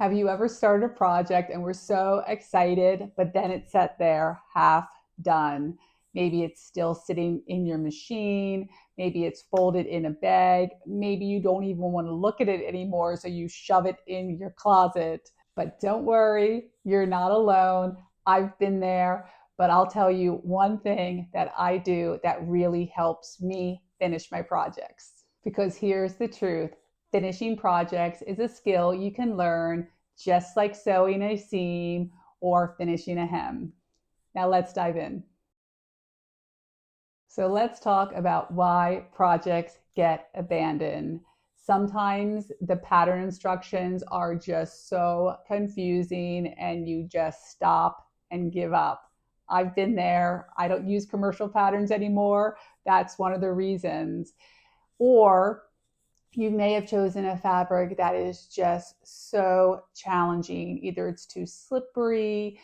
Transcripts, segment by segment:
Have you ever started a project and were so excited, but then it's sat there half done? Maybe it's still sitting in your machine. Maybe it's folded in a bag. Maybe you don't even want to look at it anymore, so you shove it in your closet. But don't worry, you're not alone. I've been there, but I'll tell you one thing that I do that really helps me finish my projects. Because here's the truth: finishing projects is a skill you can learn just like sewing a seam or finishing a hem. Now let's dive in. So let's talk about why projects get abandoned. Sometimes the pattern instructions are just so confusing and you just stop and give up. I've been there. I don't use commercial patterns anymore. That's one of the reasons. Or you may have chosen a fabric that is just so challenging. Either it's too slippery.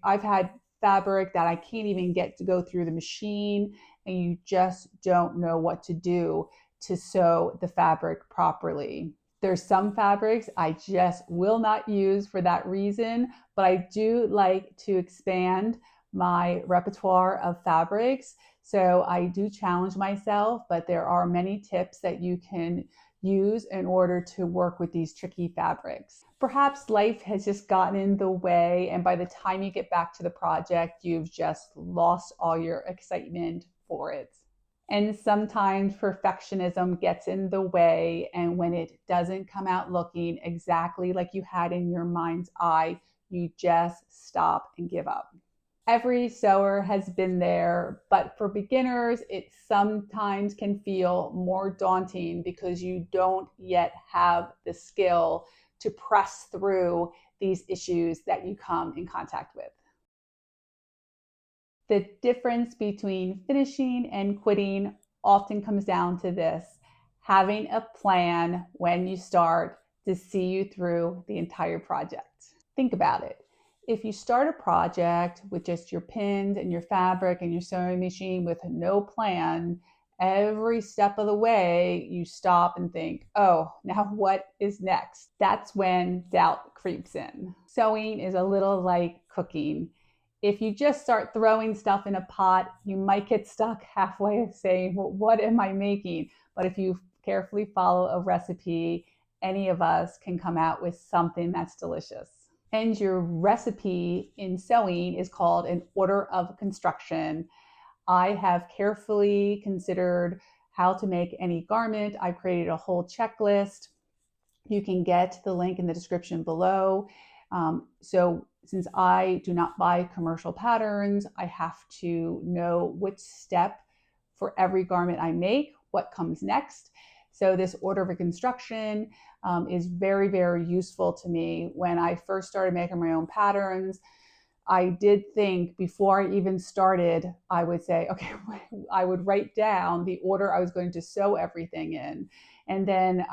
I've had fabric that I can't even get to go through the machine, and you just don't know what to do to sew the fabric properly. There's some fabrics I just will not use for that reason, but I do like to expand my repertoire of fabrics. So I do challenge myself, but there are many tips that you can use in order to work with these tricky fabrics. Perhaps life has just gotten in the way, and by the time you get back to the project, you've just lost all your excitement for it. And sometimes perfectionism gets in the way, and when it doesn't come out looking exactly like you had in your mind's eye, you just stop and give up. Every sewer has been there, but for beginners, it sometimes can feel more daunting because you don't yet have the skill to press through these issues that you come in contact with. The difference between finishing and quitting often comes down to this: having a plan when you start to see you through the entire project. Think about it. If you start a project with just your pins and your fabric and your sewing machine with no plan, every step of the way you stop and think, oh, now what is next? That's when doubt creeps in. Sewing is a little like cooking. If you just start throwing stuff in a pot, you might get stuck halfway saying, well, what am I making? But if you carefully follow a recipe, any of us can come out with something that's delicious. And your recipe in sewing is called an order of construction. I have carefully considered how to make any garment. I created a whole checklist. You can get the link in the description below. So since I do not buy commercial patterns, I have to know which step for every garment I make, what comes next. So this order of construction is very, very useful to me. When I first started making my own patterns, I did think before I even started, I would say, okay, I would write down the order I was going to sew everything in. And then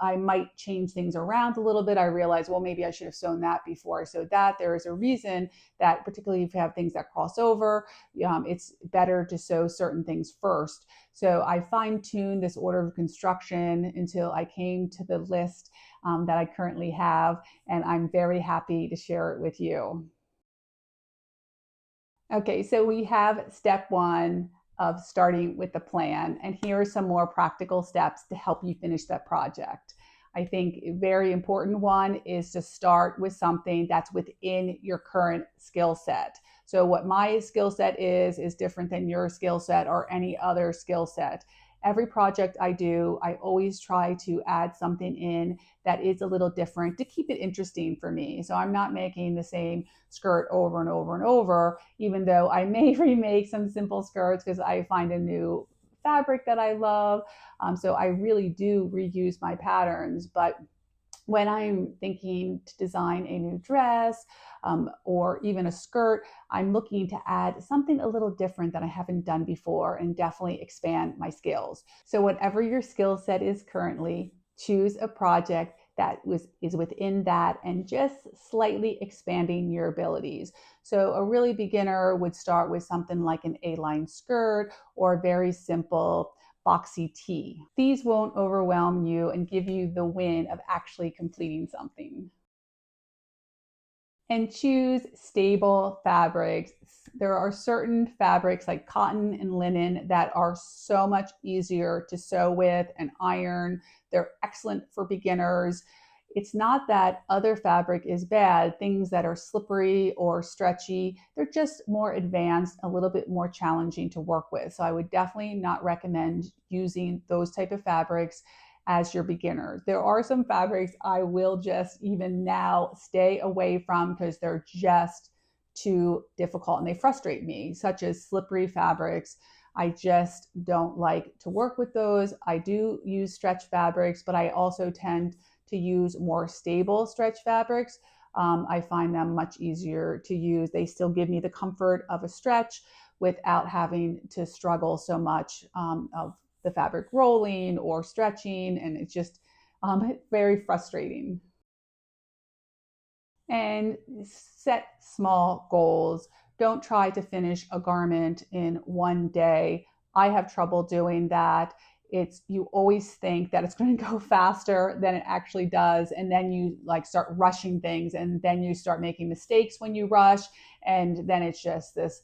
I might change things around a little bit. I realized, well, maybe I should have sewn that before I sewed that. There is a reason that, particularly if you have things that cross over, it's better to sew certain things first. So I fine-tuned this order of construction until I came to the list that I currently have, and I'm very happy to share it with you. Okay, so we have step one of starting with the plan, and here are some more practical steps to help you finish that project. I think a very important one is to start with something that's within your current skill set. So what my skill set is different than your skill set or any other skill set. Every project I do, I always try to add something in that is a little different to keep it interesting for me. So I'm not making the same skirt over and over and over, even though I may remake some simple skirts because I find a new fabric that I love. So I really do reuse my patterns. But when I'm thinking to design a new dress or even a skirt, I'm looking to add something a little different that I haven't done before and definitely expand my skills. So whatever your skill set is currently, choose a project that is within that and just slightly expanding your abilities. So a really beginner would start with something like an A-line skirt or a very simple boxy tee. These won't overwhelm you and give you the win of actually completing something. And choose stable fabrics. There are certain fabrics like cotton and linen that are so much easier to sew with and iron. They're excellent for beginners. It's not that other fabric is bad. Things that are slippery or stretchy, they're just more advanced, a little bit more challenging to work with. So I would definitely not recommend using those type of fabrics as your beginner. There are some fabrics I will just even now stay away from because they're just too difficult and they frustrate me, such as slippery fabrics. I just don't like to work with those. I do use stretch fabrics, but I also tend to use more stable stretch fabrics. I find them much easier to use. They still give me the comfort of a stretch without having to struggle so much of the fabric rolling or stretching, and it's just very frustrating. And set small goals. Don't try to finish a garment in one day. I have trouble doing that. You always think that it's going to go faster than it actually does, and then you like start rushing things, and then you start making mistakes when you rush, and then it's just this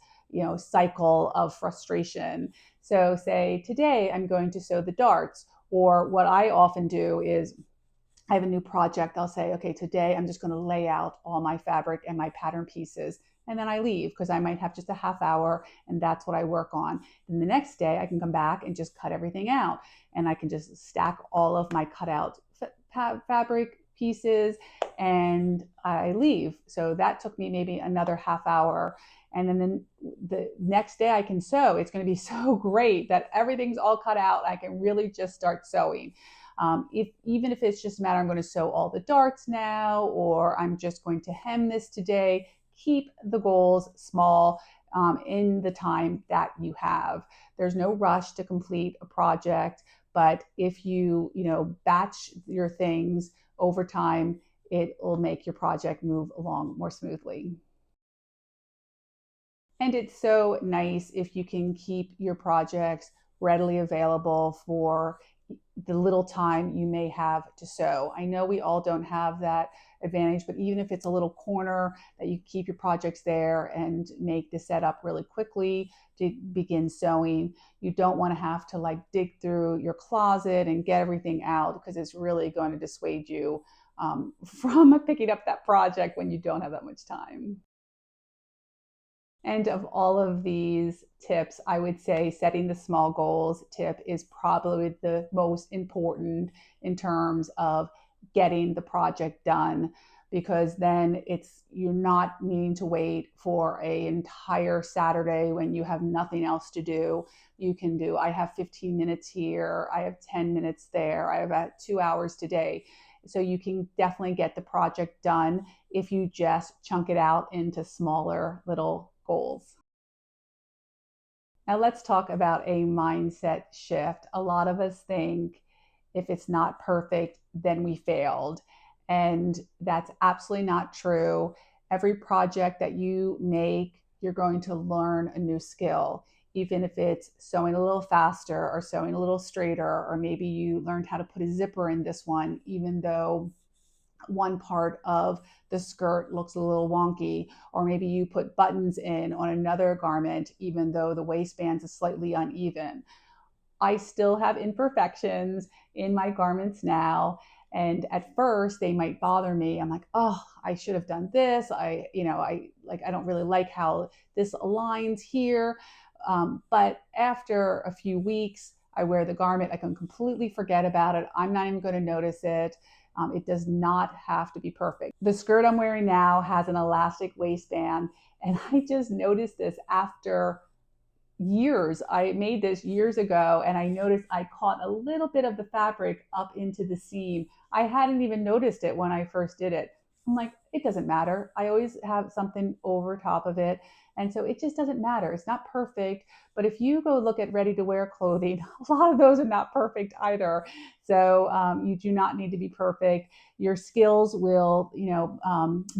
cycle of frustration. So say today I'm going to sew the darts, or what I often do is I have a new project. I'll say, okay, today I'm just going to lay out all my fabric and my pattern pieces. And then I leave because I might have just a half hour and that's what I work on. And the next day I can come back and just cut everything out. And I can just stack all of my cutout fabric pieces and I leave. So that took me maybe another half hour. And then the next day I can sew. It's going to be so great that everything's all cut out. I can really just start sewing. Even if it's just a matter, I'm going to sew all the darts now, or I'm just going to hem this today, keep the goals small in the time that you have. There's no rush to complete a project, but if you batch your things over time, it will make your project move along more smoothly. And it's so nice if you can keep your projects readily available for the little time you may have to sew. I know we all don't have that advantage, but even if it's a little corner that you keep your projects there and make the setup really quickly to begin sewing, you don't want to have to like dig through your closet and get everything out because it's really going to dissuade you from picking up that project when you don't have that much time. And of all of these tips, I would say setting the small goals tip is probably the most important in terms of getting the project done, because then you're not needing to wait for an entire Saturday when you have nothing else to do. I have 15 minutes here, I have 10 minutes there, I have about 2 hours today. So you can definitely get the project done if you just chunk it out into smaller little goals. Now let's talk about a mindset shift. A lot of us think if it's not perfect, then we failed. And that's absolutely not true. Every project that you make, you're going to learn a new skill, even if it's sewing a little faster or sewing a little straighter, or maybe you learned how to put a zipper in this one, even though one part of the skirt looks a little wonky, or maybe you put buttons in on another garment, even though the waistband is slightly uneven. I still have imperfections in my garments now. And at first they might bother me. I'm like, oh, I should have done this. I don't really like how this aligns here. But after a few weeks, I wear the garment, I can completely forget about it. I'm not even going to notice it. It does not have to be perfect. The skirt I'm wearing now has an elastic waistband, and I just noticed this after years. I made this years ago, and I noticed I caught a little bit of the fabric up into the seam. I hadn't even noticed it when I first did it. I'm like, it doesn't matter. I always have something over top of it. And so it just doesn't matter. It's not perfect. But if you go look at ready to wear clothing, a lot of those are not perfect either. So you do not need to be perfect. Your skills will,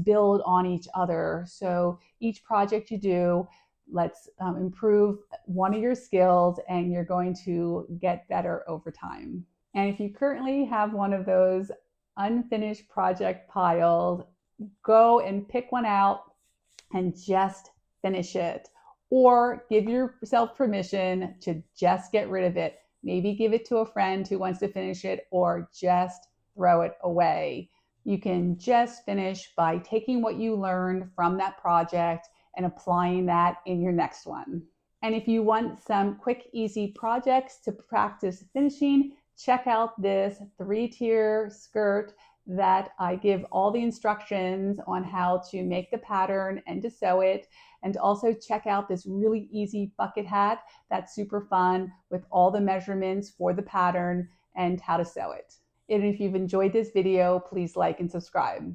build on each other. So each project you do, let's improve one of your skills, and you're going to get better over time. And if you currently have one of those unfinished project piles, go and pick one out and just finish it. Or give yourself permission to just get rid of it. Maybe give it to a friend who wants to finish it, or just throw it away. You can just finish by taking what you learned from that project and applying that in your next one. And if you want some quick, easy projects to practice finishing, check out this 3-tier skirt that I give all the instructions on how to make the pattern and to sew it. And also check out this really easy bucket hat that's super fun with all the measurements for the pattern and how to sew it. And if you've enjoyed this video, please like and subscribe.